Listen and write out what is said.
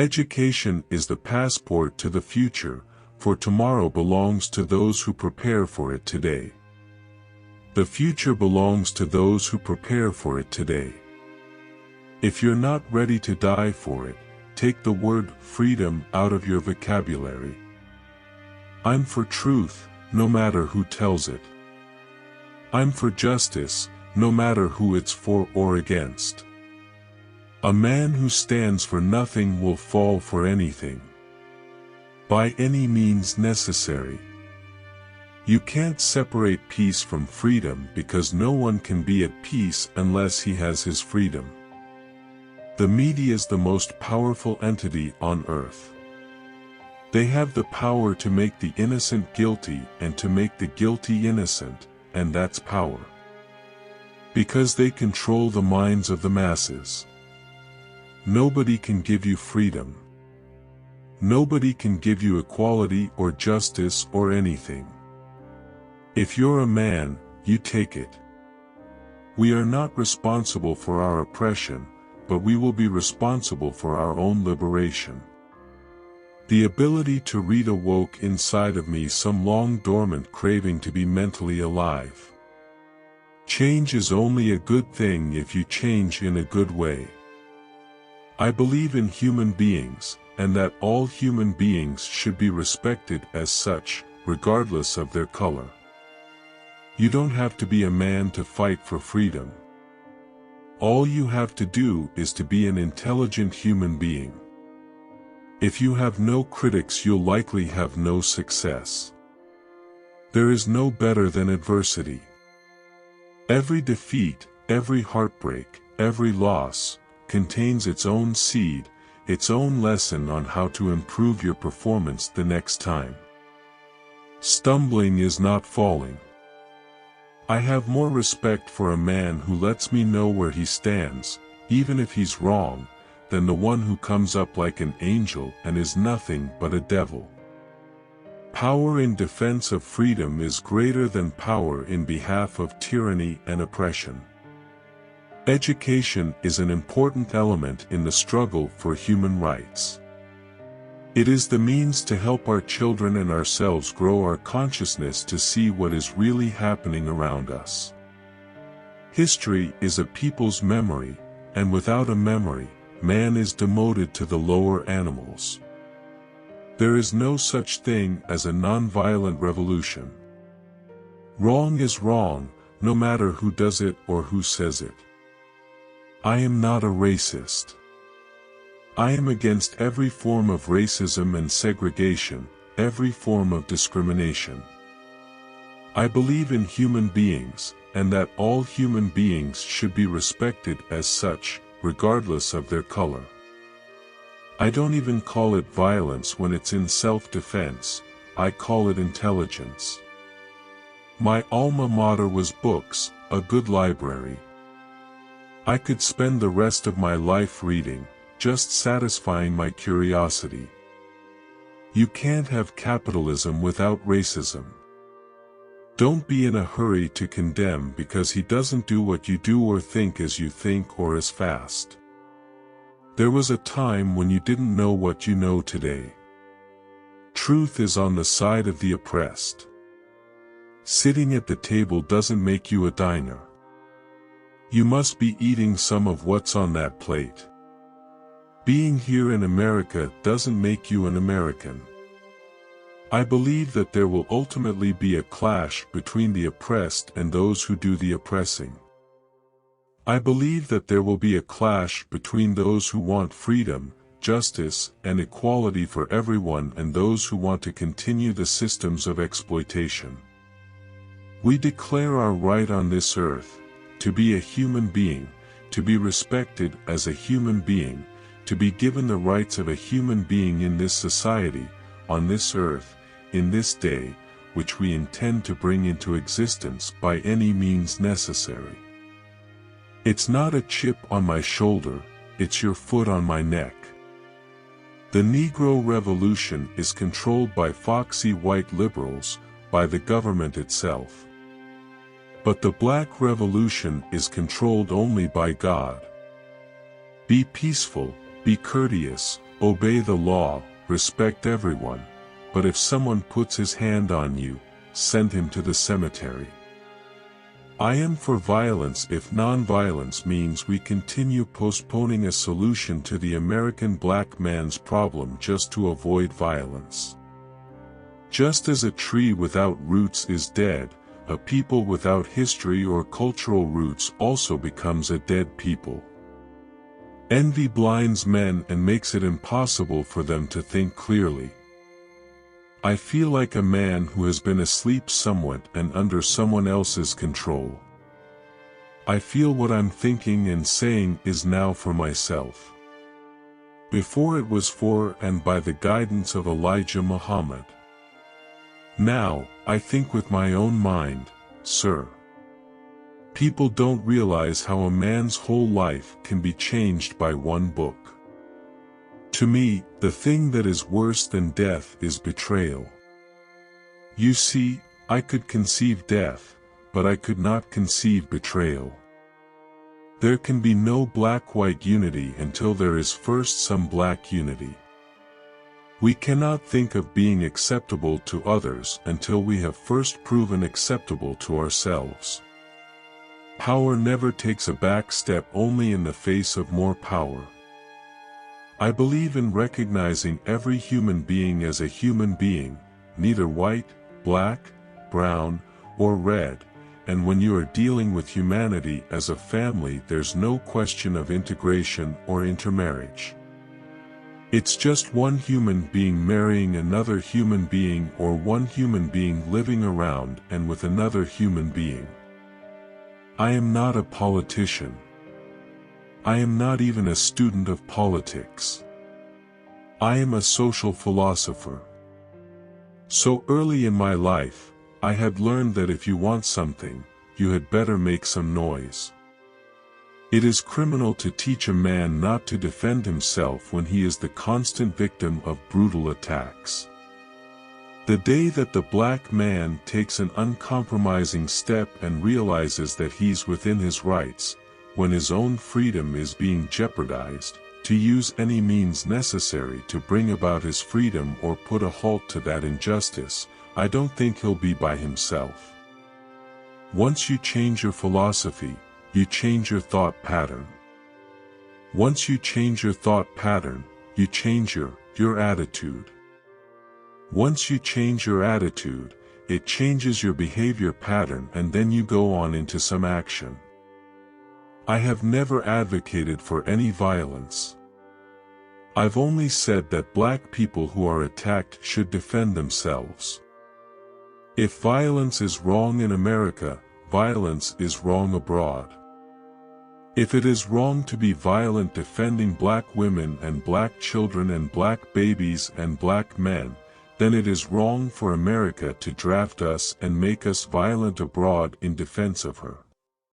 Education is the passport to the future, for tomorrow belongs to those who prepare for it today. The future belongs to those who prepare for it today. If you're not ready to die for it, take the word freedom out of your vocabulary. I'm for truth, no matter who tells it. I'm for justice, no matter who it's for or against. A man who stands for nothing will fall for anything. By any means necessary. You can't separate peace from freedom because no one can be at peace unless he has his freedom. The media is the most powerful entity on earth. They have the power to make the innocent guilty and to make the guilty innocent, and that's power. Because they control the minds of the masses. Nobody can give you freedom. Nobody can give you equality or justice or anything. If you're a man, you take it. We are not responsible for our oppression, but we will be responsible for our own liberation. The ability to read awoke inside of me some long-dormant craving to be mentally alive. Change is only a good thing if you change in a good way. I believe in human beings, and that all human beings should be respected as such, regardless of their color. You don't have to be a man to fight for freedom. All you have to do is to be an intelligent human being. If you have no critics, you'll likely have no success. There is no better than adversity. Every defeat, every heartbreak, every loss, contains its own seed, its own lesson on how to improve your performance the next time. Stumbling is not falling. I have more respect for a man who lets me know where he stands, even if he's wrong, than the one who comes up like an angel and is nothing but a devil. Power in defense of freedom is greater than power in behalf of tyranny and oppression. Education is an important element in the struggle for human rights. It is the means to help our children and ourselves grow our consciousness to see what is really happening around us. History is a people's memory, and without a memory, man is demoted to the lower animals. There is no such thing as a non-violent revolution. Wrong is wrong, no matter who does it or who says it. I am not a racist. I am against every form of racism and segregation, every form of discrimination. I believe in human beings, and that all human beings should be respected as such, regardless of their color. I don't even call it violence when it's in self-defense, I call it intelligence. My alma mater was books, a good library. I could spend the rest of my life reading, just satisfying my curiosity. You can't have capitalism without racism. Don't be in a hurry to condemn because he doesn't do what you do or think as you think or as fast. There was a time when you didn't know what you know today. Truth is on the side of the oppressed. Sitting at the table doesn't make you a diner. You must be eating some of what's on that plate. Being here in America doesn't make you an American. I believe that there will ultimately be a clash between the oppressed and those who do the oppressing. I believe that there will be a clash between those who want freedom, justice, and equality for everyone and those who want to continue the systems of exploitation. We declare our right on this earth, to be a human being, to be respected as a human being, to be given the rights of a human being in this society, on this earth, in this day, which we intend to bring into existence by any means necessary. It's not a chip on my shoulder, it's your foot on my neck. The Negro Revolution is controlled by foxy white liberals, by the government itself. But the Black Revolution is controlled only by God. Be peaceful, be courteous, obey the law, respect everyone, but if someone puts his hand on you, send him to the cemetery. I am for violence if non-violence means we continue postponing a solution to the American black man's problem just to avoid violence. Just as a tree without roots is dead, a people without history or cultural roots also becomes a dead people. Envy blinds men and makes it impossible for them to think clearly. I feel like a man who has been asleep somewhat and under someone else's control. I feel what I'm thinking and saying is now for myself. Before it was for and by the guidance of Elijah Muhammad. Now, I think with my own mind, sir. People don't realize how a man's whole life can be changed by one book. To me, the thing that is worse than death is betrayal. You see, I could conceive death, but I could not conceive betrayal. There can be no black-white unity until there is first some black unity. We cannot think of being acceptable to others until we have first proven acceptable to ourselves. Power never takes a back step only in the face of more power. I believe in recognizing every human being as a human being, neither white, black, brown, or red, and when you are dealing with humanity as a family there's no question of integration or intermarriage. It's just one human being marrying another human being or one human being living around and with another human being. I am not a politician. I am not even a student of politics. I am a social philosopher. So early in my life, I had learned that if you want something, you had better make some noise. It is criminal to teach a man not to defend himself when he is the constant victim of brutal attacks. The day that the black man takes an uncompromising step and realizes that he's within his rights, when his own freedom is being jeopardized, to use any means necessary to bring about his freedom or put a halt to that injustice, I don't think he'll be by himself. Once you change your philosophy, you change your thought pattern. Once you change your thought pattern, you change your attitude. Once you change your attitude, it changes your behavior pattern and then you go on into some action. I have never advocated for any violence. I've only said that black people who are attacked should defend themselves. If violence is wrong in America, violence is wrong abroad. If it is wrong to be violent defending black women and black children and black babies and black men, then it is wrong for America to draft us and make us violent abroad in defense of her.